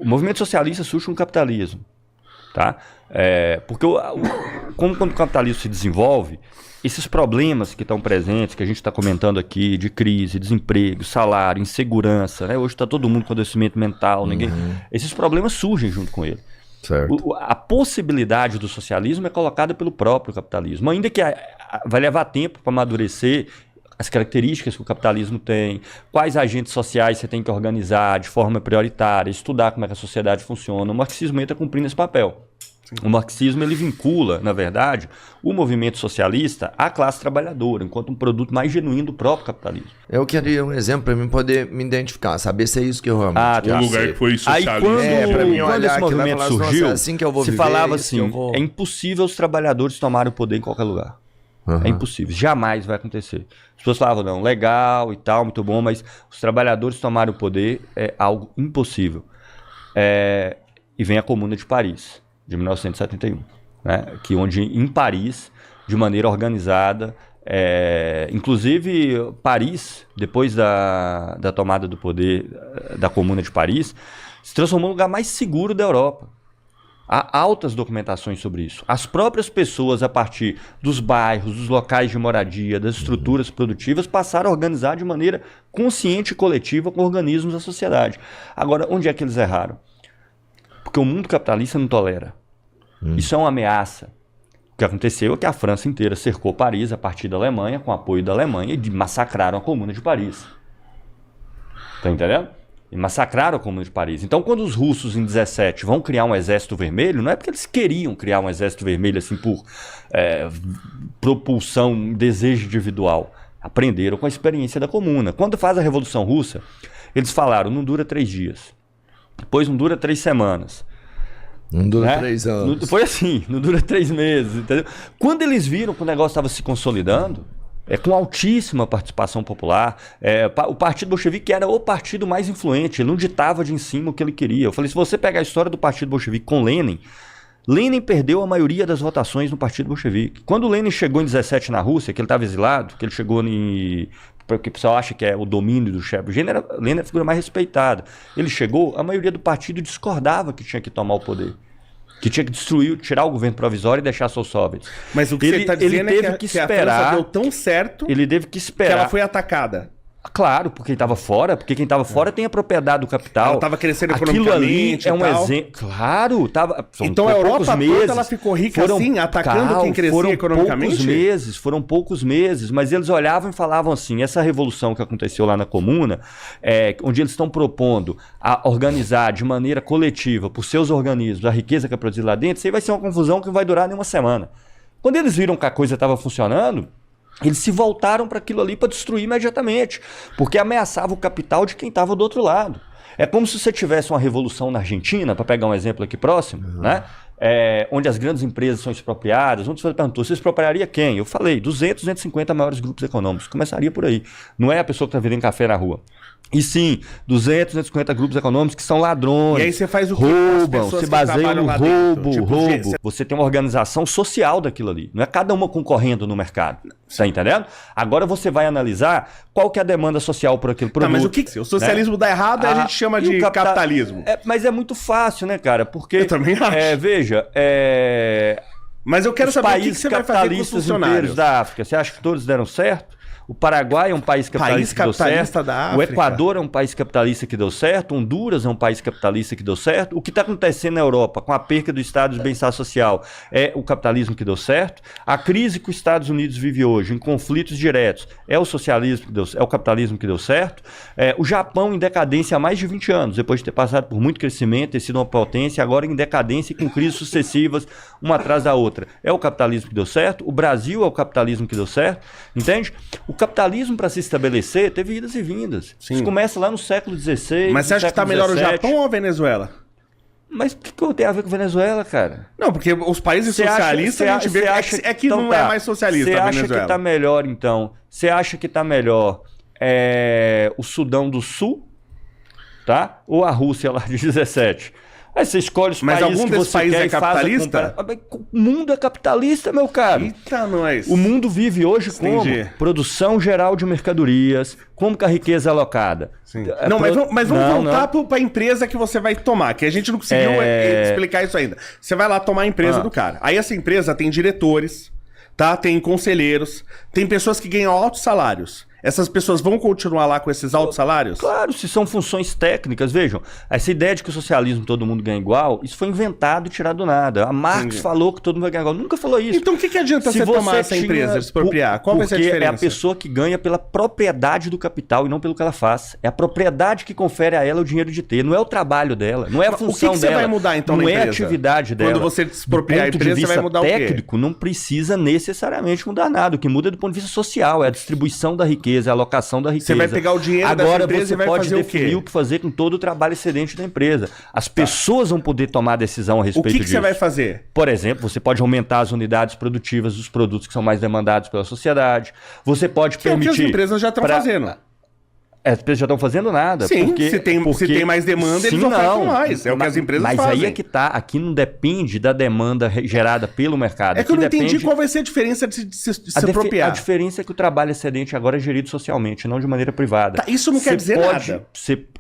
o movimento socialista surge com o capitalismo. Tá? Porque quando o capitalismo se desenvolve, esses problemas que estão presentes, que a gente está comentando aqui, de crise, desemprego, salário, insegurança, né? Hoje está todo mundo com adoecimento mental, esses problemas surgem junto com ele. Certo. A possibilidade do socialismo é colocada pelo próprio capitalismo, ainda que vai levar tempo para amadurecer as características que o capitalismo tem, quais agentes sociais você tem que organizar de forma prioritária, estudar como é que a sociedade funciona. O marxismo entra cumprindo esse papel. O marxismo ele vincula, na verdade, o movimento socialista à classe trabalhadora, enquanto um produto mais genuíno do próprio capitalismo. Eu queria um exemplo para mim poder me identificar, saber se é isso que eu realmente um lugar que foi socialista. Aí quando esse movimento surgiu, assim que eu vou se viver, falava assim, é impossível os trabalhadores tomarem o poder em qualquer lugar. É impossível, jamais vai acontecer. As pessoas falavam, não, legal e tal, muito bom, mas os trabalhadores tomarem o poder é algo impossível. E vem a Comuna de Paris, de 1971, né? Onde em Paris, de maneira organizada, inclusive Paris, depois da tomada do poder da Comuna de Paris, se transformou no lugar mais seguro da Europa. Há altas documentações sobre isso. As próprias pessoas, a partir dos bairros, dos locais de moradia, das estruturas produtivas, passaram a organizar de maneira consciente e coletiva com organismos da sociedade. Agora, onde é que eles erraram? Porque o mundo capitalista não tolera. Isso é uma ameaça. O que aconteceu é que a França inteira cercou Paris a partir da Alemanha, com apoio da Alemanha, e massacraram a Comuna de Paris. Tá entendendo? E massacraram a Comuna de Paris. Então, quando os russos, em 17, vão criar um exército vermelho, não é porque eles queriam criar um exército vermelho assim por propulsão, desejo individual. Aprenderam com a experiência da Comuna. Quando faz a Revolução Russa, eles falaram, não dura 3 dias. Depois não dura 3 semanas. Não dura 3 anos. Foi assim, não dura 3 meses, entendeu? Quando eles viram que o negócio estava se consolidando, com altíssima participação popular, o Partido Bolchevique era o partido mais influente, ele não ditava de em cima o que ele queria. Eu falei, se você pegar a história do Partido Bolchevique com Lenin perdeu a maioria das votações no Partido Bolchevique. Quando Lenin chegou em 17 na Rússia, que ele estava exilado, que ele chegou porque o pessoal acha que é o domínio do chefe. Lenin é a figura mais respeitada. Ele chegou, a maioria do partido discordava que tinha que tomar o poder. Que tinha que destruir, tirar o governo provisório e deixar só os soviets. Mas o que você está dizendo é que a França deu tão certo ele teve que esperar, que ela foi atacada. Claro, porque quem estava fora, tem a propriedade do capital. Ela estava crescendo Aquilo ali economicamente é um exemplo. Claro, então a Europa toda ela ficou rica assim, atacando quem crescia economicamente? Foram poucos meses, mas eles olhavam e falavam assim, essa revolução que aconteceu lá na Comuna, onde eles estão propondo a organizar de maneira coletiva, por seus organismos, a riqueza que é produzida lá dentro, isso aí vai ser uma confusão que vai durar nem uma semana. Quando eles viram que a coisa estava funcionando, eles se voltaram para aquilo ali para destruir imediatamente, porque ameaçava o capital de quem estava do outro lado. É como se você tivesse uma revolução na Argentina, para pegar um exemplo aqui próximo, né? Onde as grandes empresas são expropriadas. Onde você perguntou, você expropriaria quem? Eu falei, 200, 250 maiores grupos econômicos. Começaria por aí. Não é a pessoa que está vendendo café na rua. E sim, 200, 250 grupos econômicos que são ladrões. E aí você faz o que? Roubam, se baseiam no roubo. Você tem uma organização social daquilo ali. Não é cada uma concorrendo no mercado. Tá entendendo? Agora você vai analisar qual que é a demanda social por aquele produto. Mas o que o socialismo dá errado, a gente chama de capitalismo. Mas é muito fácil, né, cara? Porque... Eu também acho. Veja, mas eu quero saber o que você vai fazer com os funcionários da África. Você acha que todos deram certo? O Paraguai é um país capitalista que deu certo. Da África. O Equador é um país capitalista que deu certo. Honduras é um país capitalista que deu certo. O que está acontecendo na Europa com a perca do Estado de bem-estar social é o capitalismo que deu certo. A crise que os Estados Unidos vive hoje, em conflitos diretos, é o socialismo que é o capitalismo que deu certo. O Japão em decadência há mais de 20 anos, depois de ter passado por muito crescimento, ter sido uma potência, agora em decadência e com crises sucessivas, uma atrás da outra. É o capitalismo que deu certo. O Brasil é o capitalismo que deu certo. Entende? O capitalismo, para se estabelecer, teve idas e vindas. Sim. Isso começa lá no século XVI. Mas você acha que está melhor o Japão ou a Venezuela? Mas o que tem a ver com a Venezuela, cara? Não, porque os países socialistas a gente vê que então não é mais socialista a Venezuela. Você acha que está melhor, então? Você acha que está melhor o Sudão do Sul, tá? Ou a Rússia lá de 17? Aí você escolhe os países que você quer. Mas algum desses países é capitalista? O mundo é capitalista, meu caro. Eita, nós. O mundo vive hoje como produção geral de mercadorias, como que a riqueza é alocada. Não, mas vamos voltar para a empresa que você vai tomar, que a gente não conseguiu explicar isso ainda. Você vai lá tomar a empresa do cara. Aí essa empresa tem diretores, tá? Tem conselheiros, tem pessoas que ganham altos salários. Essas pessoas vão continuar lá com esses altos salários? Claro, se são funções técnicas. Vejam, essa ideia de que o socialismo todo mundo ganha igual, isso foi inventado e tirado do nada. A Marx falou que todo mundo vai ganhar igual. Nunca falou isso. Então o que adianta você tomar essa empresa, expropriar? Qual vai ser a diferença? Porque é a pessoa que ganha pela propriedade do capital e não pelo que ela faz. É a propriedade que confere a ela o dinheiro de ter. Não é o trabalho dela, não é a função dela. O que você vai mudar então na empresa? Não é a atividade dela. Quando você expropriar a empresa, você vai mudar o quê? Técnico, não precisa necessariamente mudar nada. O que muda é do ponto de vista social, é a distribuição da riqueza, é a alocação da riqueza. Você vai pegar o dinheiro agora dessa empresa você pode definir o que fazer com todo o trabalho excedente da empresa. As pessoas vão poder tomar decisão a respeito disso. O que você vai fazer? Por exemplo, você pode aumentar as unidades produtivas dos produtos que são mais demandados pela sociedade. Você pode permitir... É o que as empresas já estão fazendo. As empresas já estão fazendo nada. Sim, porque se tem mais demanda, eles ofertam mais. É o que as empresas fazem. Mas aí é que tá. Aqui não depende da demanda gerada pelo mercado. É que eu não entendi qual vai ser a diferença de se apropriar. A diferença é que o trabalho excedente agora é gerido socialmente, não de maneira privada. Tá, isso não quer dizer nada.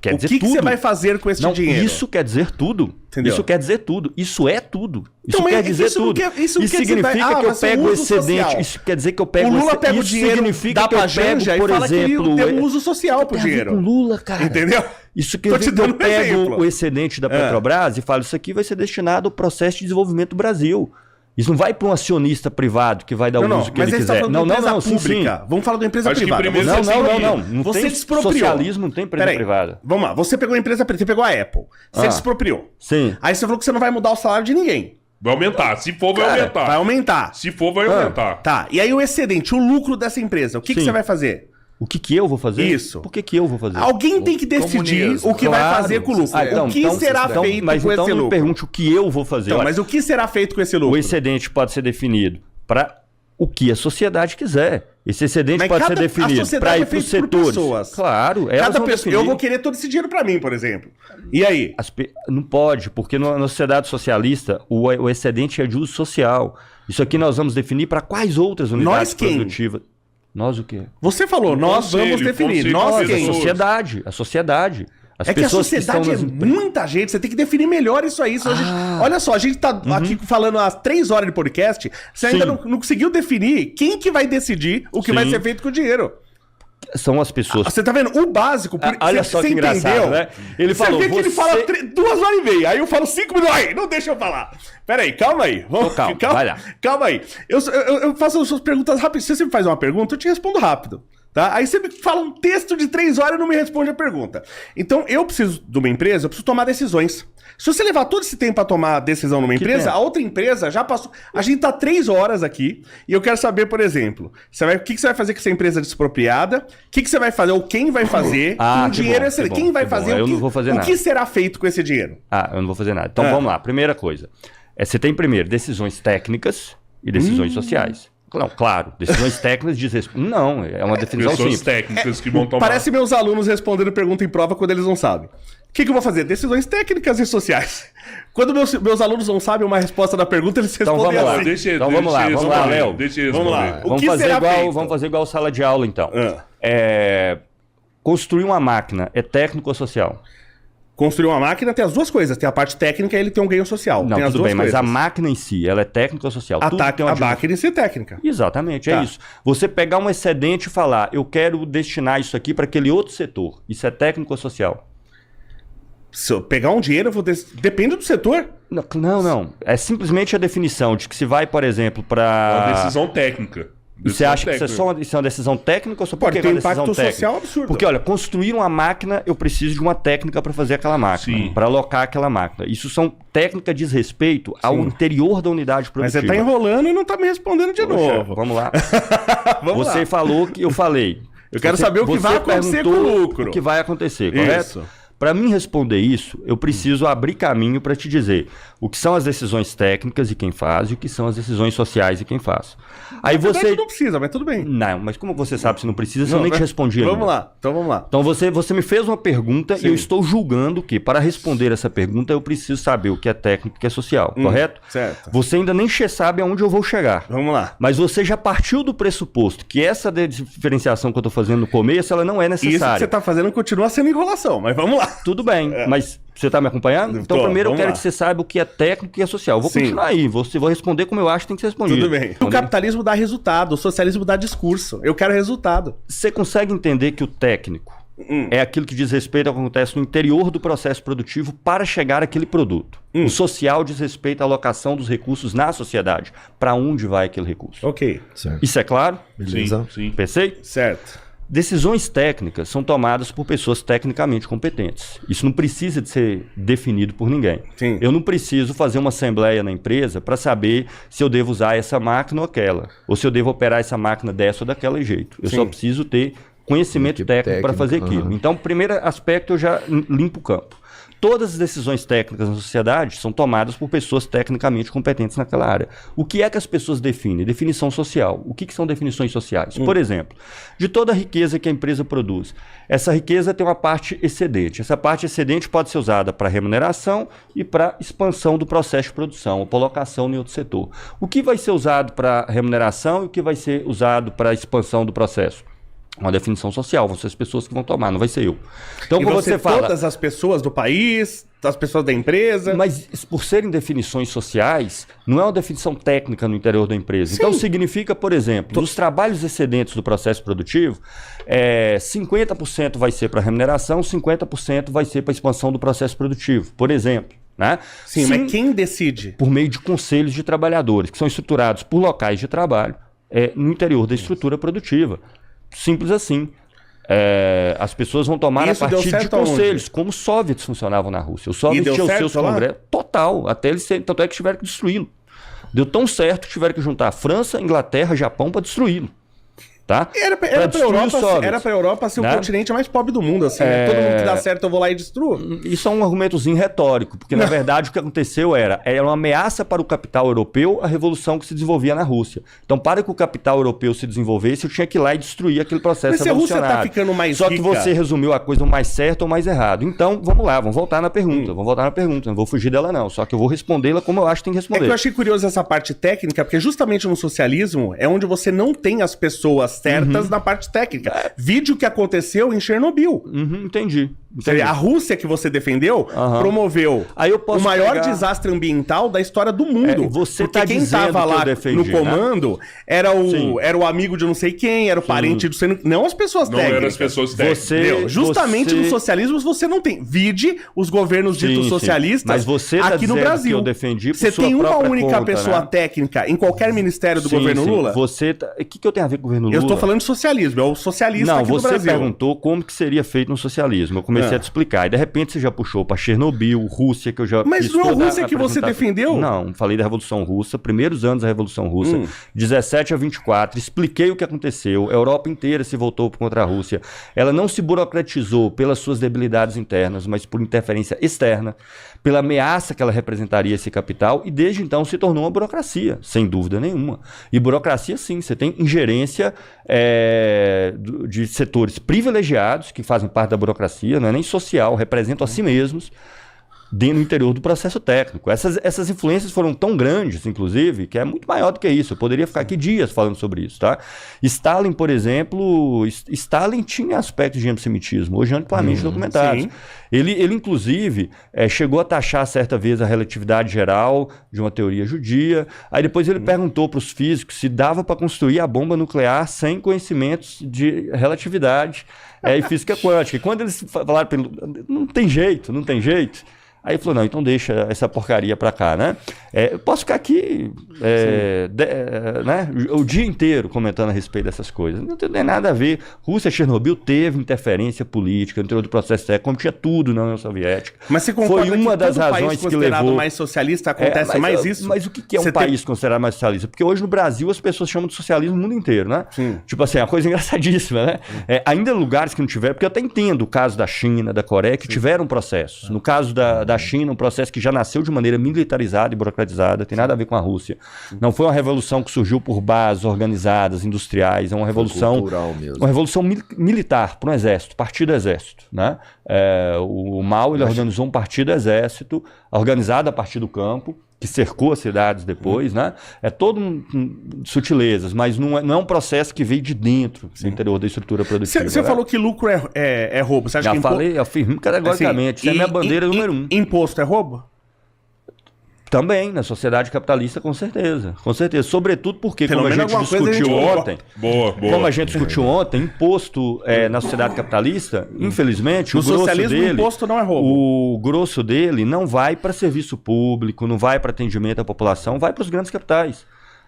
Quer dizer tudo. O que você vai fazer com esse dinheiro? Isso quer dizer tudo. Entendeu? Isso quer dizer tudo. Isso é tudo. Isso então, quer dizer tudo. Isso significa que eu pego o excedente. Social. Isso quer dizer que eu pego o Lula pega o dinheiro, significa que eu pego, por exemplo, tem um uso social pro dinheiro. Com Lula, cara. Entendeu? Isso quer dizer que eu pego o excedente da Petrobras e falo, isso aqui vai ser destinado ao processo de desenvolvimento do Brasil. Isso não vai para um acionista privado que vai dar o uso que ele quiser. Não, pública. Sim. Vamos falar da empresa privada. Não você tem despropriou. Socialismo, não tem empresa privada. Vamos lá, você pegou a empresa privada, você pegou a Apple. Você despropriou. Sim. Aí você falou que você não vai mudar o salário de ninguém. Vai aumentar. Se for, vai aumentar. Vai aumentar. Se for, vai aumentar. Tá. E aí o excedente, o lucro dessa empresa, o que você vai fazer? O que eu vou fazer? Isso. Por que eu vou fazer? Alguém tem que decidir o que vai fazer com o lucro. O que será feito com esse lucro? Então me pergunte o que eu vou fazer. Mas o que será feito com esse lucro? O excedente pode ser definido para o que a sociedade quiser. Esse excedente pode ser definido para ir para os setores. Claro, cada pessoa. Eu vou querer todo esse dinheiro para mim, por exemplo. E aí? Não pode, porque na sociedade socialista o excedente é de uso social. Isso aqui nós vamos definir para quais outras unidades produtivas. Nós o quê? Você falou, nós vamos definir. Nós quem? A sociedade. As que a sociedade é muita gente, você tem que definir melhor isso aí. Olha só, a gente tá aqui falando há 3 horas de podcast, você ainda não conseguiu definir quem que vai decidir o que vai ser feito com o dinheiro. São as pessoas. Você tá vendo? O básico. Olha só que engraçado, né? Ele falou. Você vê que ele fala 2 horas e meia. Aí eu falo 5 minutos. Aí, não deixa eu falar. Pera aí, calma aí. Vai lá. Calma aí. Eu faço as suas perguntas rápido. Se você me faz uma pergunta, eu te respondo rápido. Tá? Aí você me fala um texto de 3 horas e não me responde a pergunta. Então, eu preciso de uma empresa, eu preciso tomar decisões. Se você levar todo esse tempo para tomar decisão numa empresa, a outra empresa já passou. A gente tá 3 horas aqui e eu quero saber, por exemplo, o que você vai fazer com essa empresa despropriada? O que você vai fazer ou quem vai fazer com o dinheiro excedente? Quem vai fazer? Eu não vou fazer nada. O que será feito com esse dinheiro? Eu não vou fazer nada. Então vamos lá. Primeira coisa. Você tem primeiro decisões técnicas e decisões sociais. Não, claro, decisões técnicas diz respeito. Não, é uma definição simples. Técnicas que vão tomar. Parece meus alunos respondendo pergunta em prova quando eles não sabem. O que eu vou fazer? Decisões técnicas e sociais. Quando meus alunos não sabem uma resposta da pergunta, eles respondem assim. Então vamos lá, Léo. Vamos lá. Vamos fazer igual sala de aula, então. Construir uma máquina é técnico ou social? Construir uma máquina tem as duas coisas. Tem a parte técnica e ele tem um ganho social. Não, tem tudo bem, mas a máquina em si, ela é técnica ou social? A máquina em si é técnica. Exatamente, é isso. Você pegar um excedente e falar, eu quero destinar isso aqui para aquele outro setor. Isso é técnico ou social? Se eu pegar um dinheiro, eu vou... Depende do setor. Não. É simplesmente a definição de que se vai, por exemplo, para... Uma decisão técnica. Você acha que isso é uma decisão técnica ou só pode ter um impacto social absurdo? Porque, olha, construir uma máquina, eu preciso de uma técnica para fazer aquela máquina, para alocar aquela máquina. Isso são técnicas de respeito ao interior da unidade produtiva. Mas você está enrolando e não está me respondendo de novo. Vamos lá. Você falou que eu falei. Eu quero saber o que vai acontecer com o lucro. O que vai acontecer, correto? Para mim responder isso, eu preciso abrir caminho para te dizer o que são as decisões técnicas e quem faz, e o que são as decisões sociais e quem faz. Aí Na verdade, você... não precisa, mas tudo bem. Não, mas como você sabe se não precisa, se eu nem te respondi ainda. Vamos lá, então vamos lá. Então você me fez uma pergunta Sim. e eu estou julgando que para responder essa pergunta eu preciso saber o que é técnico e o que é social, correto? Certo. Você ainda nem sabe aonde eu vou chegar. Vamos lá. Mas você já partiu do pressuposto que essa diferenciação que eu estou fazendo no começo, ela não é E isso que necessária. você tá fazendo continua sendo enrolação, mas vamos lá. Tudo bem, mas você está me acompanhando? Então Tô, primeiro eu vamos quero lá. que você saiba o que é técnico e o que é social. Eu vou Sim. continuar aí, vou responder como eu acho que tem que ser respondido. Tudo bem. O Entendeu? capitalismo dá resultado, o socialismo dá discurso. Eu quero resultado. Você consegue entender que o técnico é aquilo que diz respeito ao que acontece no interior do processo produtivo para chegar àquele produto. O social diz respeito à alocação dos recursos na sociedade. Para onde vai aquele recurso? Ok. Certo. Isso é claro? Beleza. Sim. Pensei? Certo. Decisões técnicas são tomadas por pessoas tecnicamente competentes. Isso não precisa de ser definido por ninguém. Sim. Eu não preciso fazer uma assembleia na empresa para saber se eu devo usar essa máquina ou aquela, ou se eu devo operar essa máquina dessa ou daquele jeito. Eu Sim. só preciso ter conhecimento Equipe técnico para fazer técnica, aquilo. aham. Então, primeiro aspecto, eu já limpo o campo. Todas as decisões técnicas na sociedade são tomadas por pessoas tecnicamente competentes naquela área. O que é que as pessoas definem? Definição social. O que são definições sociais? Por exemplo, de toda a riqueza que a empresa produz, essa riqueza tem uma parte excedente. Essa parte excedente pode ser usada para remuneração e para expansão do processo de produção, ou colocação em outro setor. O que vai ser usado para remuneração e o que vai ser usado para expansão do processo? Uma definição social, vão ser as pessoas que vão tomar, não vai ser eu. Então, E quando você você fala... todas as pessoas do país, as pessoas da empresa. Mas por serem definições sociais, não é uma definição técnica no interior da empresa. Então significa, por exemplo, nos trabalhos excedentes do processo produtivo, 50% vai ser para remuneração, 50% vai ser para expansão do processo produtivo, por exemplo. Né? Sim, mas quem decide? Por meio de conselhos de trabalhadores, que são estruturados por locais de trabalho no interior da estrutura produtiva. Simples assim. As pessoas vão tomar Isso a deu partir de certo aonde? conselhos, como os soviets funcionavam na Rússia. Os soviets deu tinham certo seus lá? congressos. Total. Até eles tanto é que tiveram que destruí-lo. Deu tão certo que tiveram que juntar França, Inglaterra, Japão para destruí-lo. Tá? Era pra destruir os soviets, Europa ser o né? continente mais pobre do mundo, assim. Né? Todo mundo que dá certo, eu vou lá e destruo. Isso é um argumentozinho retórico, porque na verdade o que aconteceu era uma ameaça para o capital europeu a revolução que se desenvolvia na Rússia. Então, para que o capital europeu se desenvolvesse, eu tinha que ir lá e destruir aquele processo Mas se a Rússia revolucionário. tá ficando mais Só que rica- você resumiu a coisa mais certa ou mais errado. Então, vamos lá, vamos voltar na pergunta. Vamos voltar na pergunta, não vou fugir dela não. Só que eu vou respondê-la como eu acho que tem que É que responder. eu achei curioso essa parte técnica, porque justamente no socialismo é onde você não tem as pessoas certas na parte técnica. Vídeo que aconteceu em Chernobyl. Entendi. A Rússia que você defendeu promoveu Aí eu posso o maior pegar- desastre ambiental da história do mundo. Você porque tá quem dizendo tava que eu lá defendi, no né? comando era Sim. o amigo de não sei quem, era o parente do sendo, não as pessoas Não técnicas. eram as pessoas técnicas. Entendeu? Justamente você- no socialismo você não tem. Vide os governos ditos Sim, socialistas mas você tá aqui no dizendo Brasil. que eu defendi por Você sua tem uma própria única conta, pessoa né? técnica em qualquer ministério do Sim, governo sim. Lula? Você tá... O que eu tenho a ver com o governo Lula? Eu estou falando de socialismo, é o socialista Não, aqui do você Brasil. perguntou como que seria feito no socialismo. Eu comecei a te explicar. E de repente você já puxou para Chernobyl, Rússia, que eu já Mas fiz não é a toda Rússia que você apresentação. defendeu? Não, falei da Revolução Russa, primeiros anos da Revolução Russa, 17 a 24, expliquei o que aconteceu. A Europa inteira se voltou contra a Rússia. Ela não se burocratizou pelas suas debilidades internas, mas por interferência externa, pela ameaça que ela representaria a esse capital, e desde então se tornou uma burocracia, sem dúvida nenhuma. E burocracia, sim, você tem ingerência de setores privilegiados, que fazem parte da burocracia, não é nem social, representam a si mesmos, dentro do interior do processo técnico. Essas influências foram tão grandes, inclusive, que é muito maior do que isso. Eu poderia ficar aqui dias falando sobre isso, tá? Stalin, por exemplo, Stalin tinha aspectos de antissemitismo, hoje amplamente documentados. sim. Ele inclusive, chegou a taxar certa vez a relatividade geral de uma teoria judia. Aí depois ele perguntou para os físicos se dava para construir a bomba nuclear sem conhecimentos de relatividade e física quântica. E quando eles falaram para ele, não tem jeito, Aí ele falou, não, então deixa essa porcaria pra cá, né? Eu posso ficar aqui né, o dia inteiro comentando a respeito dessas coisas. Não tem nada a ver. Rússia, Chernobyl teve interferência política, entrou do processo técnico, como tinha tudo na União Soviética. Mas você concorda Foi uma que das todo razões país que considerado levou... mais socialista acontece mais isso? Mas o que é um Você país considerado mais socialista? Porque hoje no Brasil as pessoas chamam de socialismo no mundo inteiro, né? Sim. Tipo assim, é uma coisa engraçadíssima, né? Ainda lugares que não tiveram, porque eu até entendo o caso da China, da Coreia, que tiveram processos. No caso da China, um processo que já nasceu de maneira militarizada e burocratizada, tem nada a ver com a Rússia. Não foi uma revolução que surgiu por bases organizadas, industriais, é uma revolução... Cultural mesmo. Uma revolução militar para um exército, partido exército, né? O Mao ele organizou um partido exército, organizado a partir do campo, que cercou as cidades depois, né? É todo sutilezas, mas não é um processo que veio de dentro do interior da estrutura produtiva. Você né? falou que lucro é roubo. Você acha Já que falei, afirmo categoricamente. Isso é minha bandeira número 1. Imposto é roubo? Também, na sociedade capitalista, com certeza. Com certeza. Sobretudo porque, Pelo como a menos gente alguma coisa a discutiu gente- ontem, Boa. como a gente discutiu ontem, imposto na sociedade capitalista, infelizmente, No o grosso socialismo, dele, imposto não é roubo. o grosso dele não vai para serviço público, não vai para atendimento à população, vai para os grandes capitais.